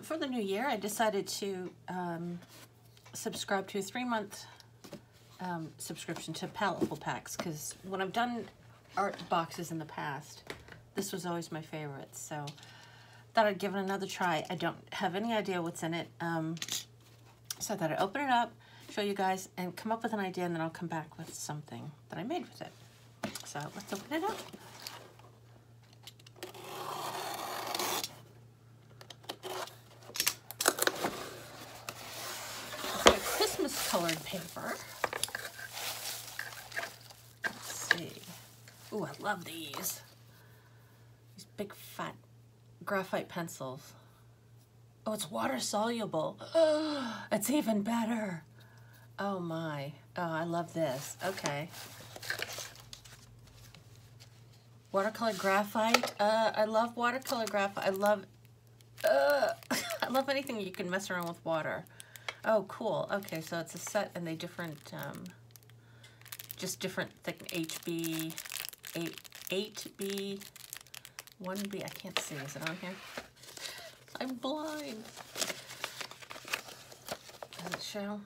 For the new year, I decided to subscribe to a 3-month subscription to Paletteful Packs, because when I've done art boxes in the past, this was always my favorite. So thought I'd give it another try. I don't have any idea what's in it. So I thought I'd open it up, show you guys, and come up with an idea, and then I'll come back with something that I made with it. So let's open it up. Christmas colored paper. Let's see. Ooh, I love these. These big fat graphite pencils. Oh, it's water soluble. Oh, it's even better. Oh my. Oh, I love this. Okay. Watercolor graphite. I love watercolor graphite. I love I love anything you can mess around with water. Oh, cool. Okay, so it's a set, and they different, just different thick HB, 8B, 1B. I can't see. Is it on here? I'm blind. Does it show?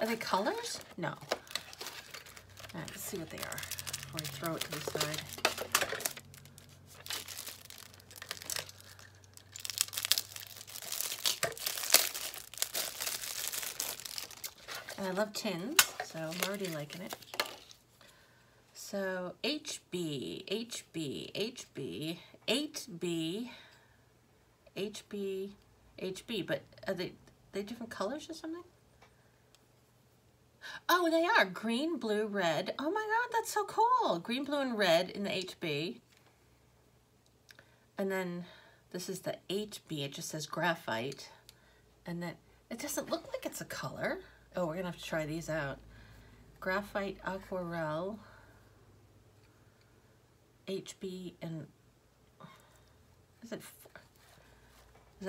Are they colors? No. All right, let's see what they are before I throw it to the side. And I love tins, so I'm already liking it. So HB, 8B, but are they different colors or something? Oh, they are green, blue, red. Oh my God, that's so cool. Green, blue, and red in the HB. And then this is the 8B. It just says graphite. And then it doesn't look like it's a color. Oh, we're gonna have to try these out. Graphite Aquarelle, HB, and is that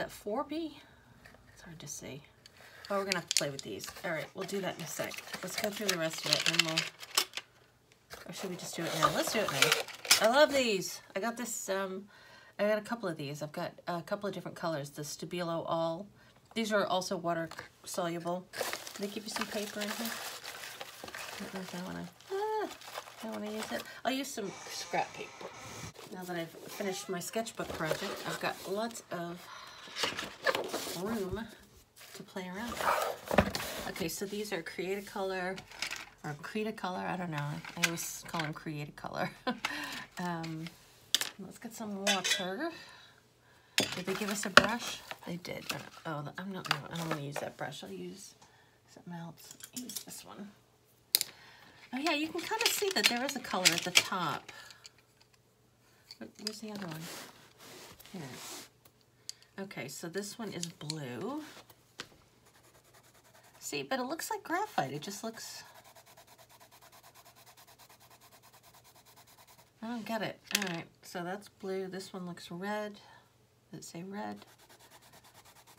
4B? It's hard to see. Oh, we're gonna have to play with these. All right, we'll do that in a sec. Let's go through the rest of it, and then or should we just do it now? Let's do it now. I love these. I got this. I got a couple of these. I've got a couple of different colors. The Stabilo All. These are also water soluble. Did they give you some paper in here? I don't know if I want to use it. I'll use some scrap paper. Now that I've finished my sketchbook project, I've got lots of room to play around with. Okay, so these are Create-A-Color, or Cretacolor, I don't know. I always call them Create-A-Color. Let's get some water. Did they give us a brush? They did. Oh, I don't want to use that brush. I'll use something else. Use this one. Oh yeah, you can kind of see that there is a color at the top. Where's the other one? Here. Okay, so this one is blue. See, but it looks like graphite. It just looks... I don't get it. All right, so that's blue. This one looks red. Does it say red?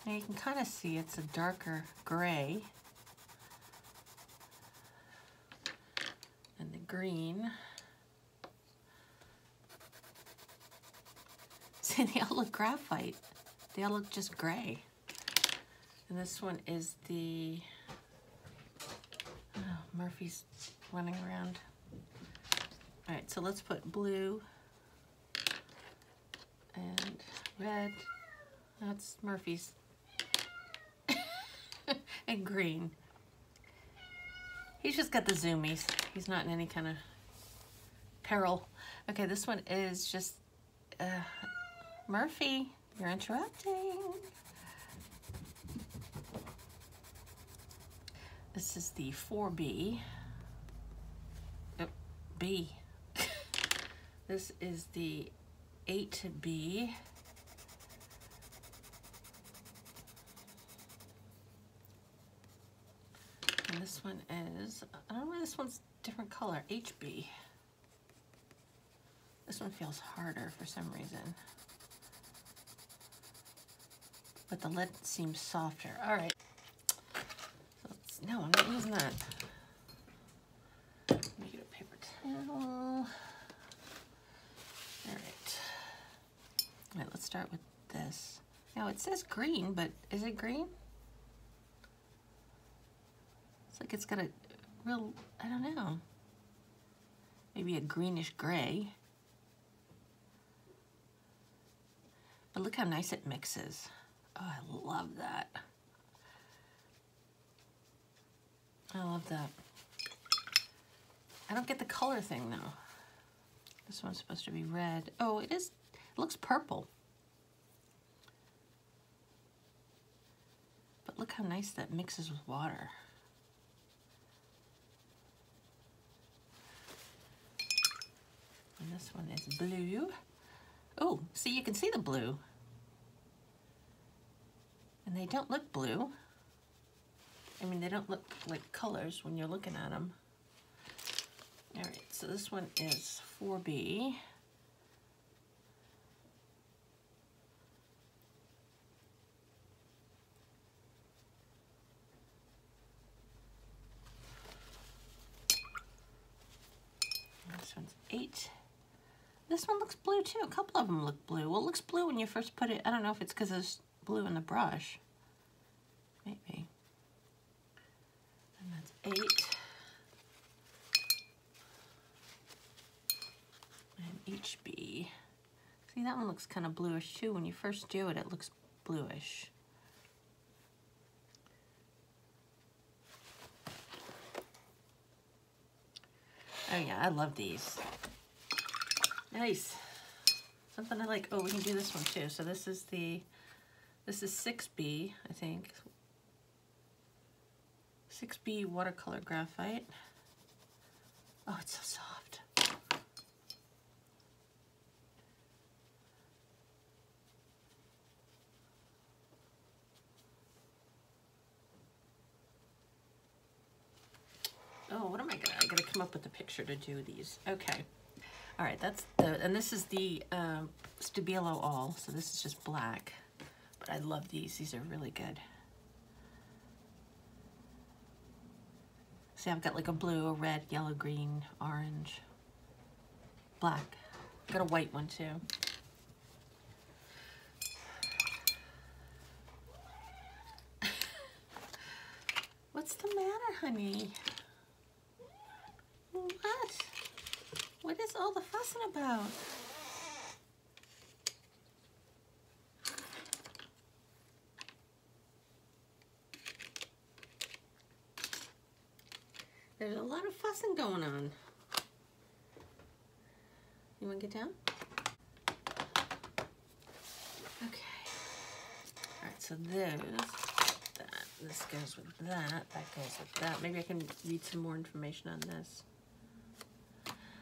Now you can kind of see it's a darker gray. And the green. See, they all look graphite. They all look just gray. And this one is the Murphy's running around. All right, so let's put blue and red. That's Murphy's. And green. He's just got the zoomies. He's not in any kind of peril. Okay, this one is just Murphy, you're interrupting. This is the 4B. Oh, B. This is the 8B. And this one is, I don't know why this one's different color, HB. This one feels harder for some reason. But the lead seems softer. All right. So no, I'm not using that. Let me get a paper towel. All right. All right, let's start with this. Now it says green, but is it green? It's like it's got a real, I don't know, maybe a greenish gray. But look how nice it mixes. Oh, I love that. I love that. I don't get the color thing though. This one's supposed to be red. Oh, it is, it looks purple. But look how nice that mixes with water. And this one is blue. Oh, see, you can see the blue. And they don't look blue. I mean, they don't look like colors when you're looking at them. All right, so this one is 4B. This one's 8. This one looks blue too. A couple of them look blue. Well, it looks blue when you first put it. I don't know if it's because there's blue in the brush. Maybe. And that's 8. And HB. See, that one looks kind of bluish too. When you first do it, it looks bluish. Oh yeah, I love these. Nice. Something I like. Oh, we can do this one too. So this is 6B, I think. 6B watercolor graphite. Oh, it's so soft. Oh, what am I gotta come up with a picture to do these. Okay. All right, that's the, and this is the Stabilo All, so this is just black. But I love these. These are really good. See, I've got like a blue, a red, yellow, green, orange, black. Got a white one too. What's the matter, honey? What? What is all the fussing about? There's a lot of fussing going on. You want to get down? Okay. All right, so this goes with that goes with that. Maybe I can read some more information on this.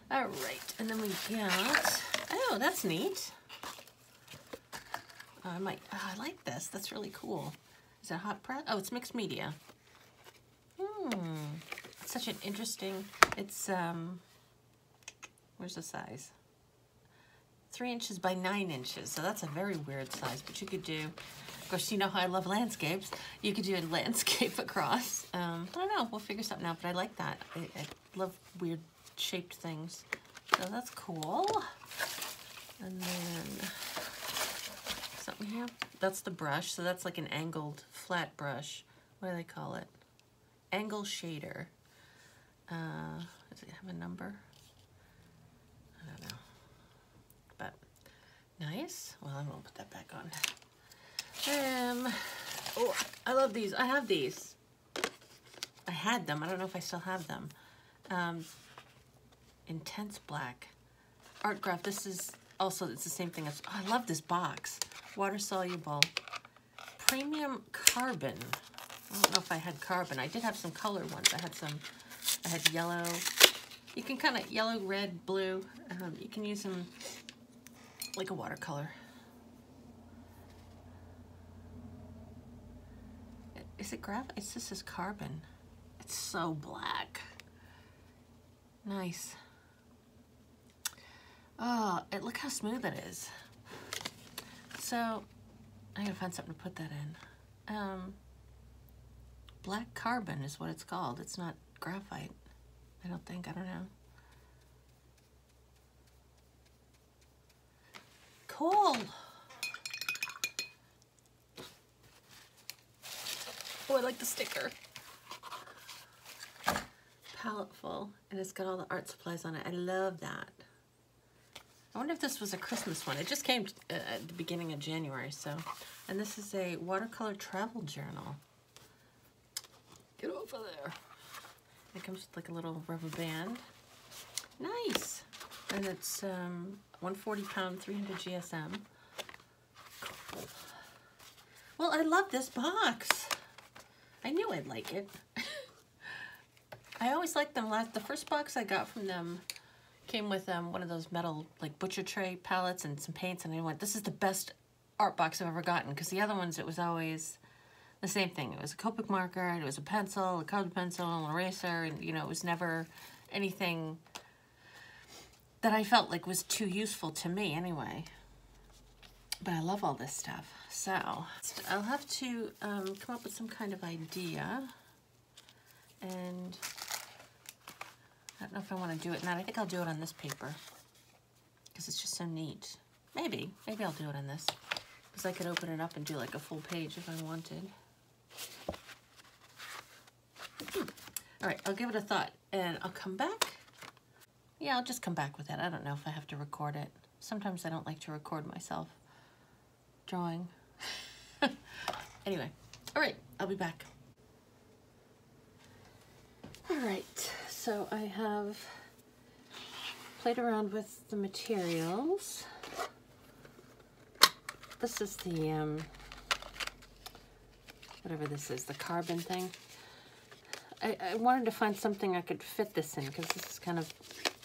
All right, and then we got, oh, that's neat. I like this. That's really cool. Is it hot press? Oh, it's mixed media. It's such an interesting, it's, where's the size? 3 inches by 9 inches. So that's a very weird size, but you could do, of course, you know how I love landscapes. You could do a landscape across. I don't know, we'll figure something out, but I like that. I love weird shaped things. So that's cool. And then something here. That's the brush. So that's like an angled flat brush. What do they call it? Angle shader. Does it have a number? I don't know. But nice. Well, I'm gonna put that back on. Oh, I love these. I have these. I had them. I don't know if I still have them. Intense black. Art Graph. This is also, it's the same thing as, oh, I love this box. Water soluble. Premium carbon. I don't know if I had carbon. I did have some color ones. I had yellow. You can kind of, yellow, red, blue. You can use them like a watercolor. Is it graphite? It's just this carbon. It's so black. Nice. Oh, look how smooth it is. So, I gotta find something to put that in. Black carbon is what it's called. It's not graphite. I don't think. I don't know. Cool. Oh, I like the sticker. Paletteful, and it's got all the art supplies on it. I love that. I wonder if this was a Christmas one. It just came at the beginning of January, so. And this is a watercolor travel journal. Get over there. It comes with like a little rubber band. Nice. And it's 140 pound, 300 GSM. Cool. Well, I love this box. I knew I'd like it. I always liked them. The first box I got from them came with one of those metal like butcher tray palettes and some paints, and I went, this is the best art box I've ever gotten, because the other ones, it was always the same thing. It was a Copic marker, and it was a pencil, a colored pencil, an eraser, and you know, it was never anything that I felt like was too useful to me anyway. But I love all this stuff. So I'll have to come up with some kind of idea, and I don't know if I want to do it now. I think I'll do it on this paper because it's just so neat. Maybe I'll do it on this because I could open it up and do like a full page if I wanted. All right, I'll give it a thought and I'll come back. Yeah, I'll just come back with it. I don't know if I have to record it. Sometimes I don't like to record myself drawing. Anyway, all right, I'll be back. All right, so I have played around with the materials. This is the, whatever this is, the carbon thing. I wanted to find something I could fit this in because this is kind of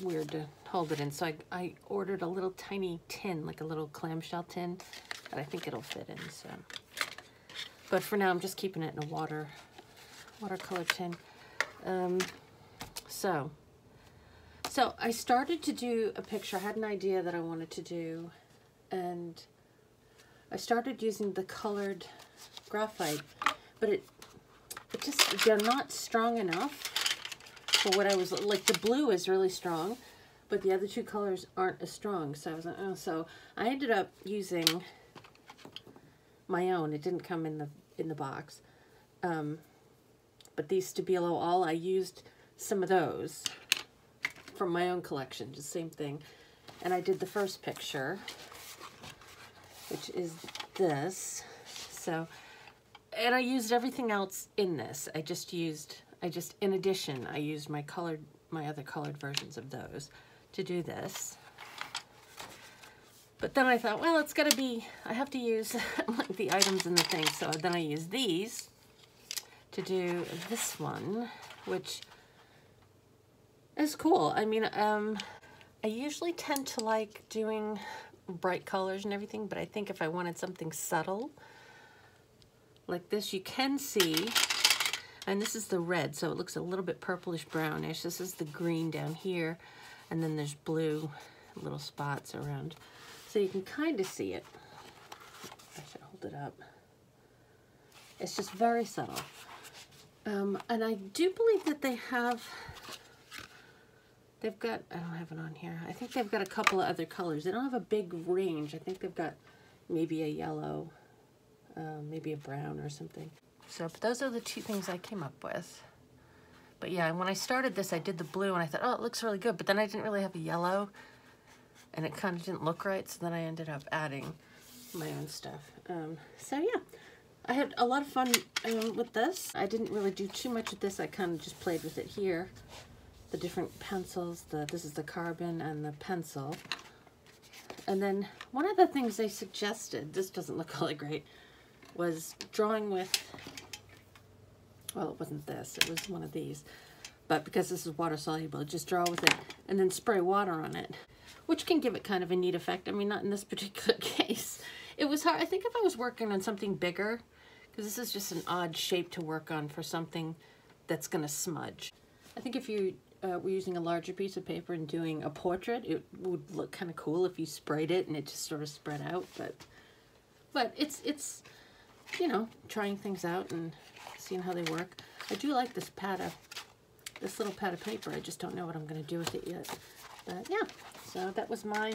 weird to hold it in. So I ordered a little tiny tin, like a little clamshell tin, that I think it'll fit in. So, but for now, I'm just keeping it in a watercolor tin. So I started to do a picture. I had an idea that I wanted to do, and I started using the colored graphite, but they're not strong enough for what I was, like the blue is really strong, but the other two colors aren't as strong. So I was like, oh, so I ended up using my own. It didn't come in the box. But these Stabilo All, I used some of those from my own collection, just same thing. And I did the first picture, which is this. So, and I used everything else in this. In addition, I used my other colored versions of those to do this. But then I thought, well, it's gotta be, I have to use like the items in the thing. So then I used these to do this one, which is cool. I mean, I usually tend to like doing bright colors and everything, but I think if I wanted something subtle like this, you can see, and this is the red, so it looks a little bit purplish brownish. This is the green down here, and then there's blue little spots around. So you can kind of see it. I should hold it up. It's just very subtle. And I do believe that they've got, I don't have it on here. I think they've got a couple of other colors. They don't have a big range. I think they've got maybe a yellow, maybe a brown or something. So, but those are the two things I came up with. But yeah, when I started this, I did the blue and I thought, oh, it looks really good. But then I didn't really have a yellow and it kind of didn't look right. So then I ended up adding my own stuff. So yeah. I had a lot of fun with this. I didn't really do too much with this. I kind of just played with it here. The different pencils, this is the carbon and the pencil. And then one of the things they suggested, this doesn't look really great, was drawing with, well, it wasn't this, it was one of these. But because this is water soluble, just draw with it and then spray water on it, which can give it kind of a neat effect. I mean, not in this particular case. It was hard. I think if I was working on something bigger, because this is just an odd shape to work on for something that's going to smudge. I think if you were using a larger piece of paper and doing a portrait, it would look kind of cool if you sprayed it and it just sort of spread out. But it's you know, trying things out and seeing how they work. I do like this little pad of paper. I just don't know what I'm going to do with it yet. But yeah, so that was my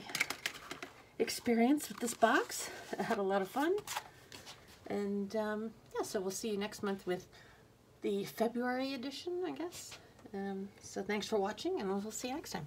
experience with this box. I had a lot of fun. And yeah, so we'll see you next month with the February edition, I guess. So thanks for watching, and we'll see you next time.